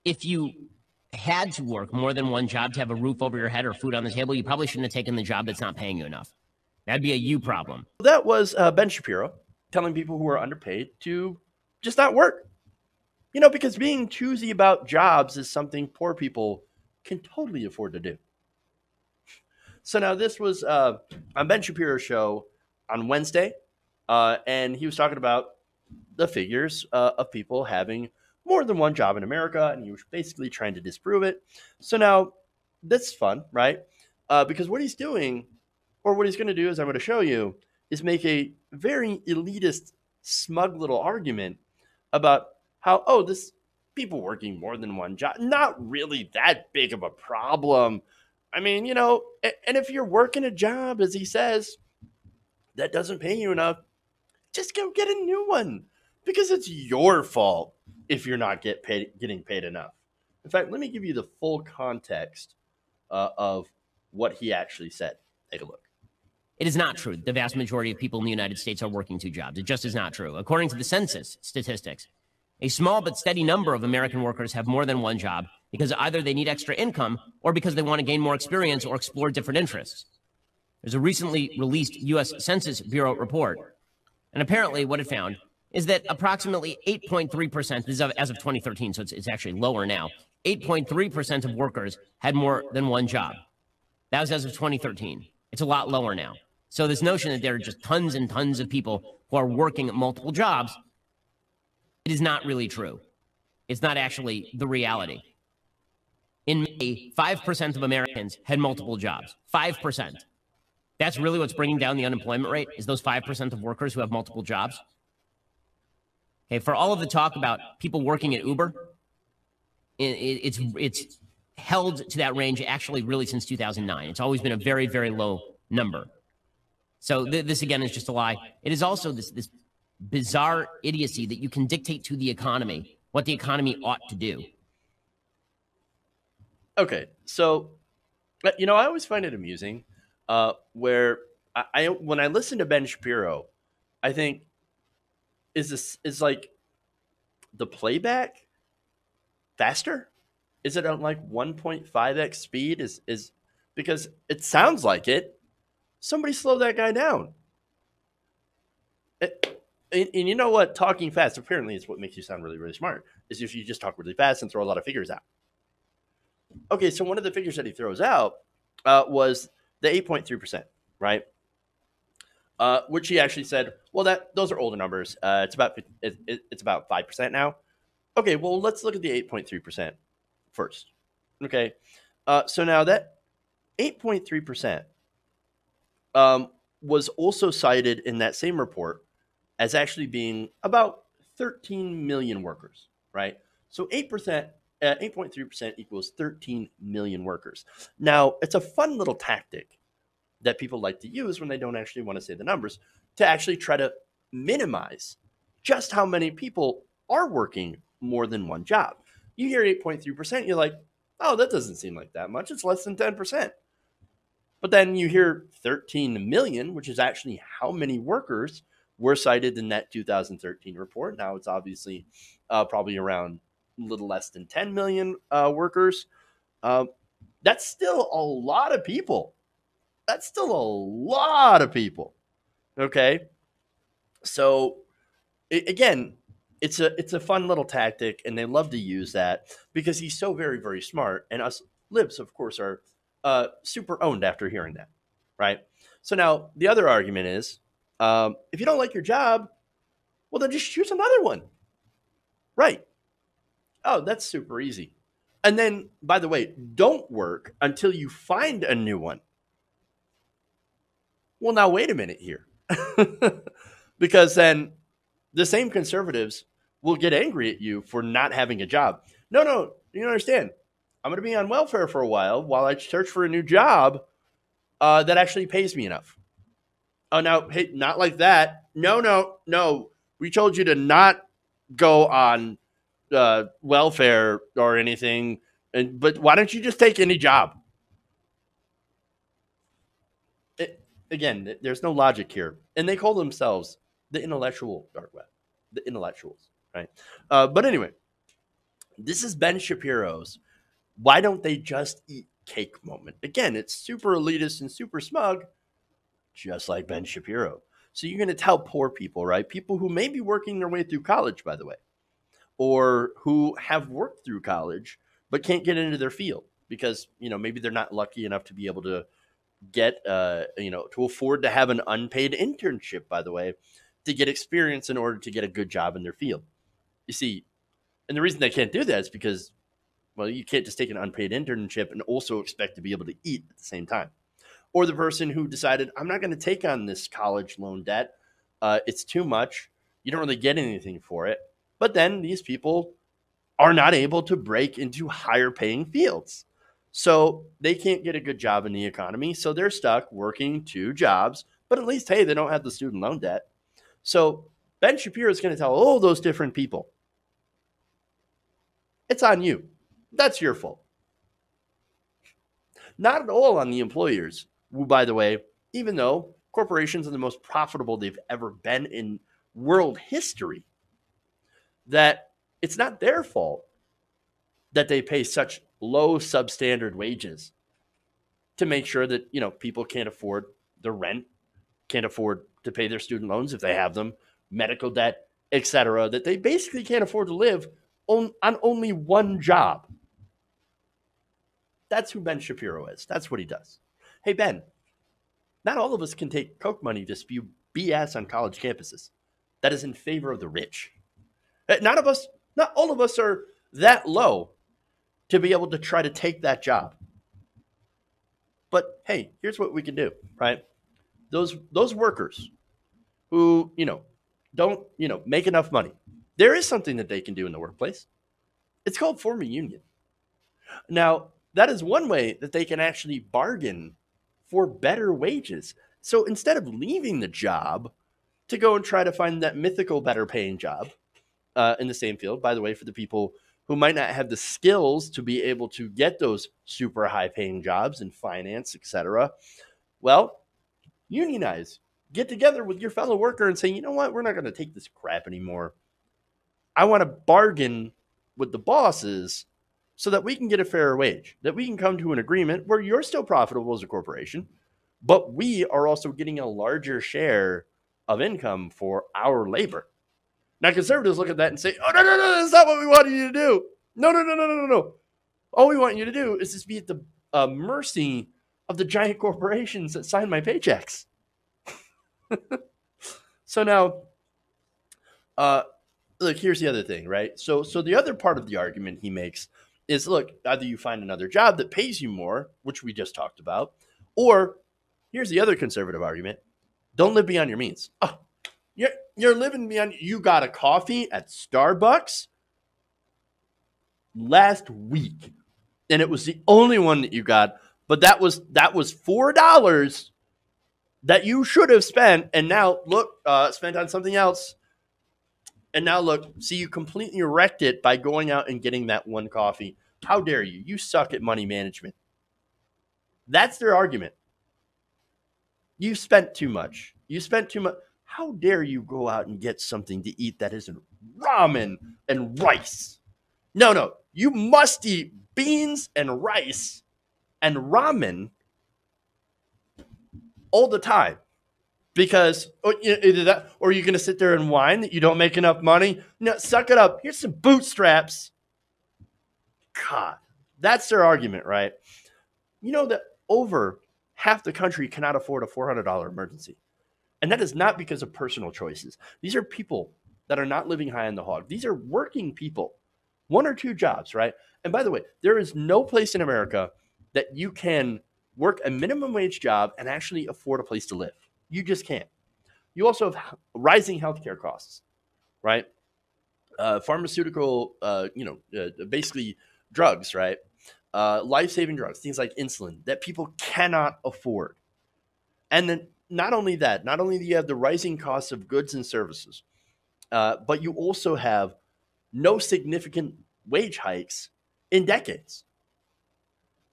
if you had to work more than one job to have a roof over your head or food on the table, you probably shouldn't have taken the job that's not paying you enough. That'd be a you problem. That was Ben Shapiro telling people who are underpaid to just not work. You know, because being choosy about jobs is something poor people can totally afford to do. So now this was on Ben Shapiro's show on Wednesday, and he was talking about the figures of people having more than one job in America, and he was basically trying to disprove it. So now that's fun, right? Because what he's doing, or what he's going to do, as I'm going to show you, is make a very elitist, smug little argument about how, oh, this people working more than one job, not really that big of a problem. I mean, you know, and if you're working a job, as he says, that doesn't pay you enough, just go get a new one because it's your fault if you're not getting paid enough. In fact, let me give you the full context of what he actually said. Take a look. It is not true. The vast majority of people in the United States are working two jobs. It just is not true. According to the census statistics, a small but steady number of American workers have more than one job because either they need extra income or because they want to gain more experience or explore different interests. There's a recently released U.S. Census Bureau report, and apparently what it found is that approximately 8.3%, this is as of 2013, so it's actually lower now, 8.3% of workers had more than one job. That was as of 2013. It's a lot lower now. So this notion that there are just tons and tons of people who are working at multiple jobs, it is not really true. It's not actually the reality. In May, 5% of Americans had multiple jobs. 5%. That's really what's bringing down the unemployment rate, is those 5% of workers who have multiple jobs. Okay, for all of the talk about people working at Uber, it's held to that range actually really since 2009. It's always been a very, very low number. So this, again, is just a lie. It is also this bizarre idiocy that you can dictate to the economy what the economy ought to do. Okay, so, you know, I always find it amusing where I when I listen to Ben Shapiro, I think, is like the playback faster? Is it on like 1.5x speed? Is because it sounds like it. Somebody slow that guy down. And you know what? Talking fast apparently is what makes you sound really, really smart. Is if you just talk really fast and throw a lot of figures out. Okay, so one of the figures that he throws out was the 8.3%, right? Which he actually said, well, those are older numbers. It's about 5% now. Okay, well, let's look at the 8.3% first. Okay, so now that 8.3% was also cited in that same report as actually being about 13 million workers, right? So 8.3% equals 13 million workers. Now, it's a fun little tactic that people like to use when they don't actually want to say the numbers to actually try to minimize just how many people are working more than one job. You hear 8.3%, you're like, oh, that doesn't seem like that much. It's less than 10%. But then you hear 13 million, which is actually how many workers were cited in that 2013 report. Now it's obviously probably around a little less than 10 million workers. That's still a lot of people. That's still a lot of people. Okay. So again, it's a fun little tactic, and they love to use that because he's so very, very smart. And us libs, of course, are super owned after hearing that, right? So now the other argument is, if you don't like your job, well, then just choose another one, right? Oh, that's super easy. And then, by the way, don't work until you find a new one. Well, now wait a minute here, because then the same conservatives will get angry at you for not having a job. No, you don't understand. I'm going to be on welfare for a while I search for a new job that actually pays me enough. Oh, no, hey, not like that. No. We told you to not go on welfare or anything, but why don't you just take any job? Again, there's no logic here. And they call themselves the intellectual dark web, the intellectuals, right? But anyway, This is Ben Shapiro's "Why don't they just eat cake" moment. Again, it's super elitist and super smug, just like Ben Shapiro. So you're going to tell poor people, right? People who may be working their way through college, by the way, or who have worked through college but can't get into their field because, maybe they're not lucky enough to be able to get, to afford to have an unpaid internship, by the way, to get experience in order to get a good job in their field. You see, and the reason they can't do that is because, well, you can't just take an unpaid internship and also expect to be able to eat at the same time. Or the person who decided, I'm not going to take on this college loan debt. It's too much. You don't really get anything for it. But then these people are not able to break into higher paying fields. So they can't get a good job in the economy. So they're stuck working two jobs. But at least, hey, they don't have the student loan debt. So Ben Shapiro is going to tell all those different people, it's on you. That's your fault. Not at all on the employers, who, by the way, even though corporations are the most profitable they've ever been in world history, that it's not their fault that they pay such low substandard wages to make sure that, people can't afford the rent, can't afford to pay their student loans if they have them, medical debt, etc., that they basically can't afford to live on only one job. That's who Ben Shapiro is. That's what he does. Hey, Ben, not all of us can take Coke money to spew BS on college campuses. That is in favor of the rich. Not all of us are that low to be able to try to take that job. But hey, here's what we can do, right? Those workers who, don't, make enough money. There is something that they can do in the workplace. It's called form a union. Now, that is one way that they can actually bargain for better wages. So instead of leaving the job to go and try to find that mythical better paying job in the same field, by the way, for the people who might not have the skills to be able to get those super high paying jobs in finance, etc., well, unionize. Get together with your fellow worker and say, you know what, we're not going to take this crap anymore. I want to bargain with the bosses so that we can get a fairer wage, that we can come to an agreement where you're still profitable as a corporation, but we are also getting a larger share of income for our labor. Now, conservatives look at that and say, oh, no, that's not what we want you to do. No. All we want you to do is just be at the mercy of the giant corporations that sign my paychecks. So now, look, here's the other thing, right? So the other part of the argument he makes is, look, either you find another job that pays you more, which we just talked about, or here's the other conservative argument: don't live beyond your means. Oh, you're living beyond. You got a coffee at Starbucks last week, and it was the only one that you got, but that was $4 that you should have spent, and now look, spent on something else. And now look, see, you completely wrecked it by going out and getting that one coffee. How dare you? You suck at money management. That's their argument. You spent too much. How dare you go out and get something to eat that isn't ramen and rice? No. You must eat beans and rice and ramen all the time. Because either that, or you're going to sit there and whine that you don't make enough money. No, suck it up. Here's some bootstraps. God, that's their argument, right? You know that over half the country cannot afford a $400 emergency. And that is not because of personal choices. These are people that are not living high on the hog. These are working people, one or two jobs, right? And by the way, there is no place in America that you can work a minimum wage job and actually afford a place to live. You just can't. You also have rising healthcare costs, right? Pharmaceutical, basically drugs, right? Life-saving drugs, things like insulin that people cannot afford. And then not only do you have the rising costs of goods and services, but you also have no significant wage hikes in decades.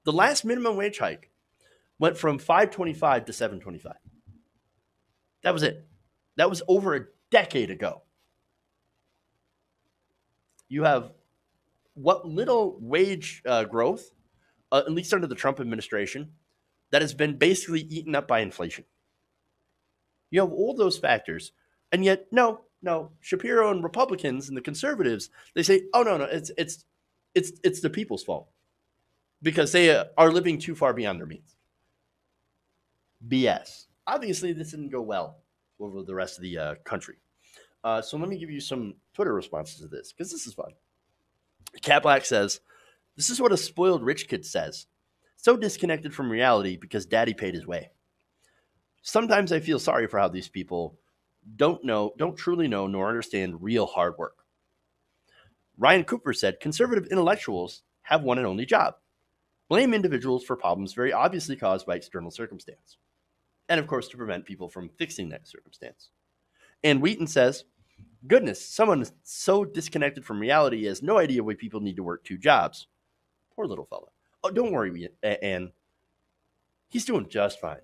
The last minimum wage hike went from $5.25 to $7.25. That was it. That was over a decade ago. You have what little wage growth, at least under the Trump administration, that has been basically eaten up by inflation. You have all those factors, and yet no, Shapiro and Republicans and the conservatives, they say, oh no, it's the people's fault because they are living too far beyond their means. BS. Obviously, this didn't go well over the rest of the country. So let me give you some Twitter responses to this because this is fun. Cat Black says, "This is what a spoiled rich kid says. So disconnected from reality because daddy paid his way. Sometimes I feel sorry for how these people don't truly know nor understand real hard work." Ryan Cooper said, "Conservative intellectuals have one and only job. Blame individuals for problems very obviously caused by external circumstance. And of course, to prevent people from fixing that circumstance." And Wheaton says, "Goodness, someone so disconnected from reality has no idea why people need to work 2 jobs. Poor little fella. Oh, don't worry, Ann. He's doing just fine."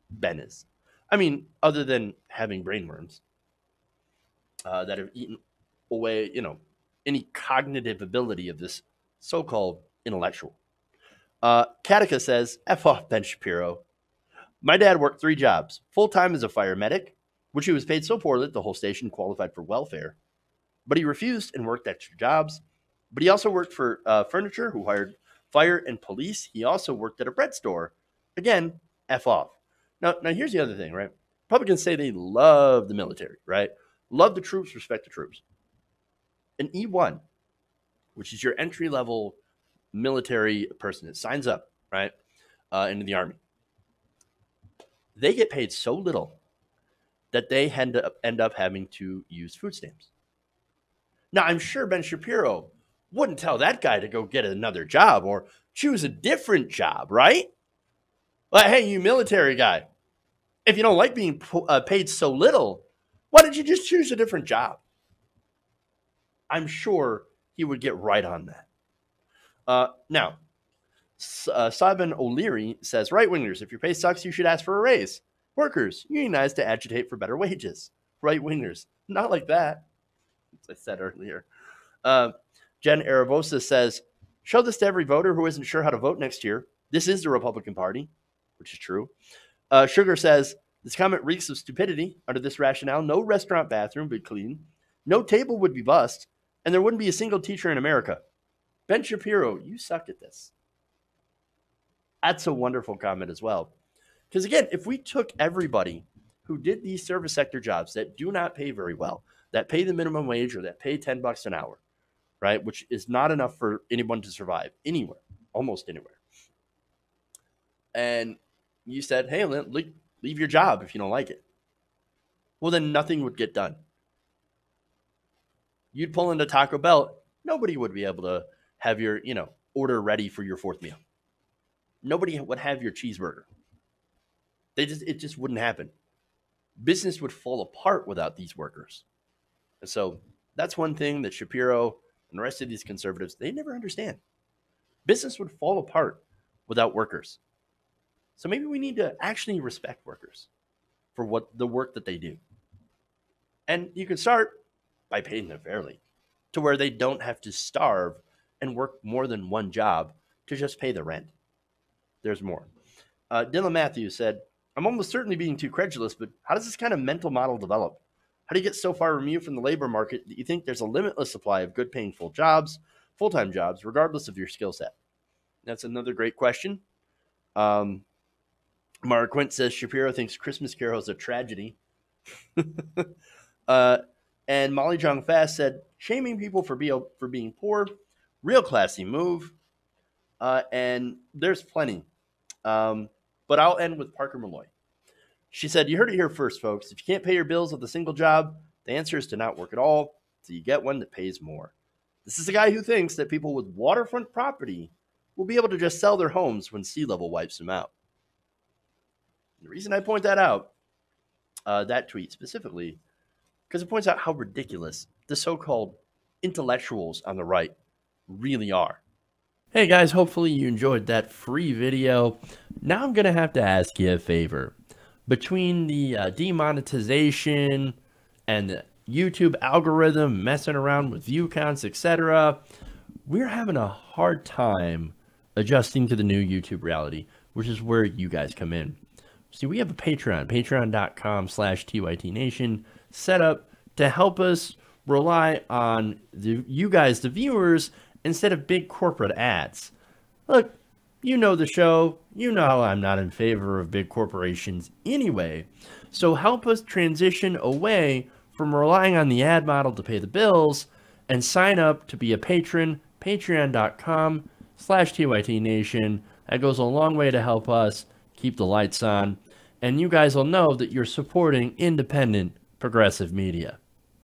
Ben is. I mean, other than having brain worms that have eaten away, any cognitive ability of this so-called intellectual. Katika says, "F off, Ben Shapiro. My dad worked 3 jobs. Full-time as a fire medic, which he was paid so poorly that the whole station qualified for welfare. But he refused and worked extra jobs. But he also worked for furniture, who hired fire and police. He also worked at a bread store. Again, F off." Now here's the other thing, right? Republicans say they love the military, right? Love the troops, respect the troops. An E1, which is your entry-level military person that signs up, right, into the Army, they get paid so little that they end up having to use food stamps. Now, I'm sure Ben Shapiro wouldn't tell that guy to go get another job or choose a different job, right? Like, hey, you military guy, if you don't like being paid so little, why don't you just choose a different job? I'm sure he would get right on that. Now, Sabin O'Leary says, "Right-wingers, if your pay sucks, you should ask for a raise. Workers, unionize to agitate for better wages. Right-wingers, not like that," as I said earlier. Jen Aravosa says, "Show this to every voter who isn't sure how to vote next year. This is the Republican Party," which is true. Sugar says, "This comment reeks of stupidity. Under this rationale, no restaurant bathroom would be clean, no table would be bust, and there wouldn't be a single teacher in America. Ben Shapiro, you suck at this." That's a wonderful comment as well. Because again, if we took everybody who did these service sector jobs that do not pay very well, that pay the minimum wage or that pay $10 an hour, right, which is not enough for anyone to survive anywhere, almost anywhere, and you said, "Hey, leave your job if you don't like it," well, then nothing would get done. You'd pull into Taco Bell, nobody would be able to have your, order ready for your 4th meal. Nobody would have your cheeseburger. It just wouldn't happen. Business would fall apart without these workers. And so that's one thing that Shapiro and the rest of these conservatives, they never understand. Business would fall apart without workers. So maybe we need to actually respect workers for the work that they do. And you can start by paying them fairly to where they don't have to starve and work more than one job to just pay the rent. There's more. Dylan Matthews said, "I'm almost certainly being too credulous, but how does this kind of mental model develop? How do you get so far removed from the labor market that you think there's a limitless supply of good paying full-time jobs, regardless of your skill set?" That's another great question. Mark Quint says, "Shapiro thinks Christmas Carol is a tragedy." And Molly Jong Fast said, "Shaming people for being poor, real classy move." And there's plenty. But I'll end with Parker Malloy. She said, "You heard it here first, folks. If you can't pay your bills with a single job, the answer is to not work at all, so you get one that pays more." This is a guy who thinks that people with waterfront property will be able to just sell their homes when sea level wipes them out. The reason I point that out, that tweet specifically, because it points out how ridiculous the so-called intellectuals on the right really are. Hey guys, hopefully you enjoyed that free video. Now I'm going to have to ask you a favor. Between the demonetization and the YouTube algorithm messing around with view counts, etc., we're having a hard time adjusting to the new YouTube reality, which is where you guys come in. See, we have a Patreon, patreon.com/TYTNation, set up to help us rely on you guys, the viewers, instead of big corporate ads. Look, you know the show. You know I'm not in favor of big corporations anyway. So help us transition away from relying on the ad model to pay the bills and sign up to be a patron, patreon.com/TYTNation. That goes a long way to help us keep the lights on. And you guys will know that you're supporting independent, progressive media.